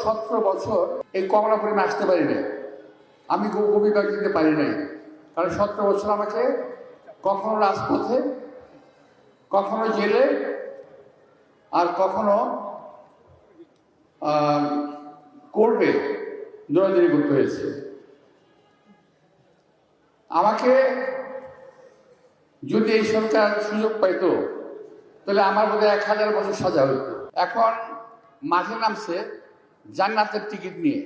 17 বছর এই কমলাপুরে আমি আসতে পারি নাই, আমি কবি বাগ দিতে পারি নাই, কারণ 17 বছর আমাকে কখনো রাজপথে, কখনো জেলে, আর কখনো কোর্টে দৌড়াদৌড়ি করতে হয়েছে। আমাকে যদি এই সরকার সুযোগ পাইতো তাহলে আমার বোধহয় 1000 বছর সাজা হইতো। এখন মাঠে নামছে জান্নাতের টিকিট নিয়ে,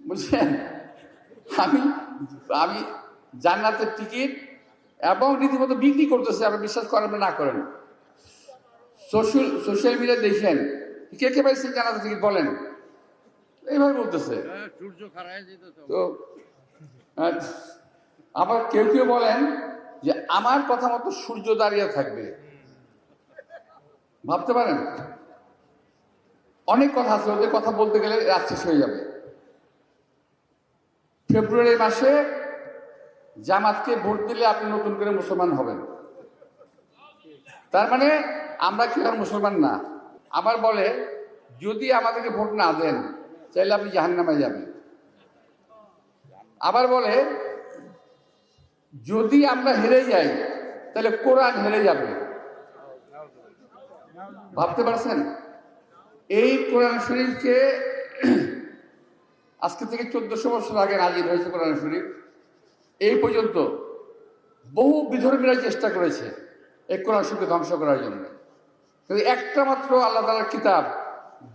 বুঝছেন? আমি জান্নাতের টিকিট এবং রীতিমতো বিক্রি করতেছে। আপনি বিশ্বাস করেন না করেন, সোশ্যাল মিডিয়া দেখেন কে কে পাইছেন জান্নাতের টিকিট বলেন, এইভাবে বলতেছে। তো আবার কেউ কেউ বলেন যে আমার কথা মতো সূর্য দাঁড়িয়ে থাকবে। ভাবতে পারেন, অনেক কথা আছে, ওদের কথা বলতে গেলে রাত শেষ হয়ে যাবে। ফেব্রুয়ারি মাসে জামাতকে ভোট দিলে আপনি নতুন করে মুসলমান হবেন, তার মানে আমরা কি আর মুসলমান না? আবার বলে যদি আমাদেরকে ভোট না দেন চাইলে আপনি জাহান্নামে যাবেন। আবার বলে যদি আমরা হেরে যাই তাহলে কোরআন হেরে যাবে। ভাবতে পারছেন? এই কোরআন শরীফকে আজকে থেকে 1400 বছর আগে নাজিল হয়েছে কোরআন শরীফ। এই পর্যন্ত বহু বিধর্মীরা চেষ্টা করেছে এই কোরআন শরীফকে ধ্বংস করার জন্য, কিন্তু একটা মাত্র আল্লাহ তাআলার কিতাব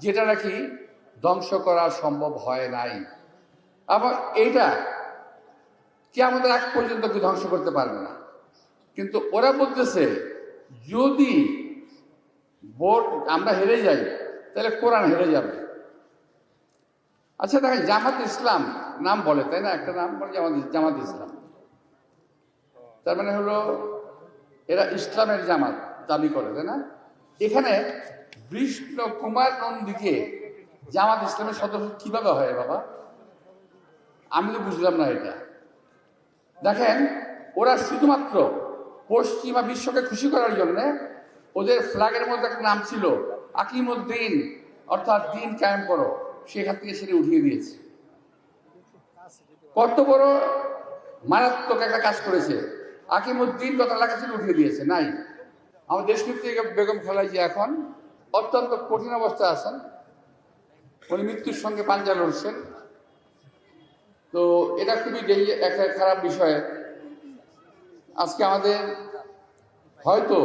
যেটা নাকি ধ্বংস করা সম্ভব হয় নাই। আবার এইটা কি আমাদের আগ পর্যন্ত কি ধ্বংস করতে পারবে না। কিন্তু ওরা বলতেছে যদি ভোট আমরা হেরে যাই তাহলে কোরআন হেরে যাবে। আচ্ছা দেখেন, জামাত ইসলাম নাম বলে, তাই না? একটা নাম বলে জামাত ইসলাম, তার মানে হলো এরা ইসলামের জামাত দাবি করে, তাই না? এখানে বিষ্ণু কুমার নন্দীকে জামাত ইসলামের সদস্য কিভাবে হয় বাবা? আমি তো বুঝলাম না এটা। দেখেন, ওরা শুধুমাত্র পশ্চিমা বিশ্বকে খুশি করার জন্য ওদের ফ্ল্যাগের মধ্যে একটা নাম ছিল আকিমুদ্দিন, অর্থাৎ দিন কায়েম করো, সেখান থেকে সেটা উঠিয়ে দিয়েছে। কত বড় মারাত্মক একটা কাজ করেছে! আকিমুদ্দিন কথা লেখা ছিল, উঠিয়ে দিয়েছে, নাই। আমার দেশনেত্রী বেগম খালেদা জিয়া এখন অত্যন্ত কঠিন অবস্থায় আছেন, উনি মৃত্যুর সঙ্গে পাঞ্জা লড়ছেন। তো এটা খুবই একটা খারাপ বিষয়। আজকে আমাদের হয়তো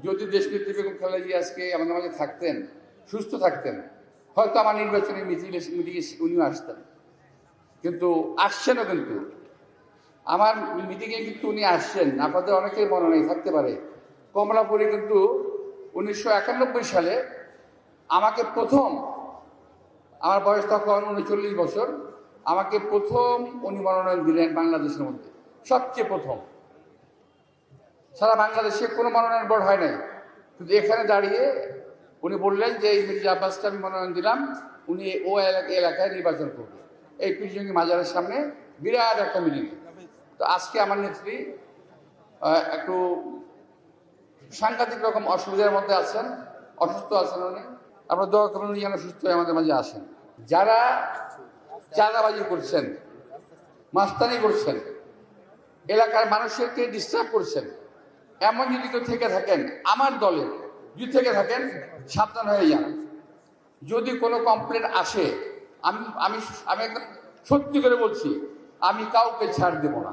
যদি দেশনেত্রী বেগম খালেদা জিয়া আজকে আমাদের মাঝে থাকতেন, সুস্থ থাকতেন, হয়তো আমার নির্বাচনী মিটিংয়ে উনিও আসতেন, কিন্তু আসছেনও। কিন্তু আমার মিটিংয়ে কিন্তু উনি আসছেন, আপনাদের অনেকের মনে নেই থাকতে পারে। কমলাপুরে কিন্তু 1991 সালে আমাকে প্রথম, আমার বয়স তখন 39 বছর, আমাকে প্রথম উনি মনোনয়ন দিলেন বাংলাদেশের মধ্যে, সবচেয়ে প্রথম। সারা বাংলাদেশে কোনো মনোনয়ন বোর্ড হয় নাই, কিন্তু এখানে দাঁড়িয়ে উনি বললেন যে এই মির্জা আব্বাসকে আমি মনোনয়ন দিলাম, উনি ও এলাকায় নির্বাচন করবে, এই পীরজঙ্গি মাজারের সামনে বিরাট একটা মিটিং। তো আজকে আমার নেত্রী একটু সাংঘাতিক রকম অসুবিধার মধ্যে আছেন, অসুস্থ আছেন উনি। আমরা দোয়া করুন উনি যেন সুস্থ হয়ে আমাদের মাঝে আসেন। যারা চাঁদাবাজি করছেন, মাস্তানি করছেন, এলাকার মানুষকে ডিস্টার্ব করছেন, এমন যদি কেউ থেকে থাকেন, আমার দলের যদি থেকে থাকেন, সাবধান হয়ে যান। যদি কোনো কমপ্লেন আসে, আমি আমি একদম সত্যি করে বলছি, আমি কাউকে ছাড় দেব না।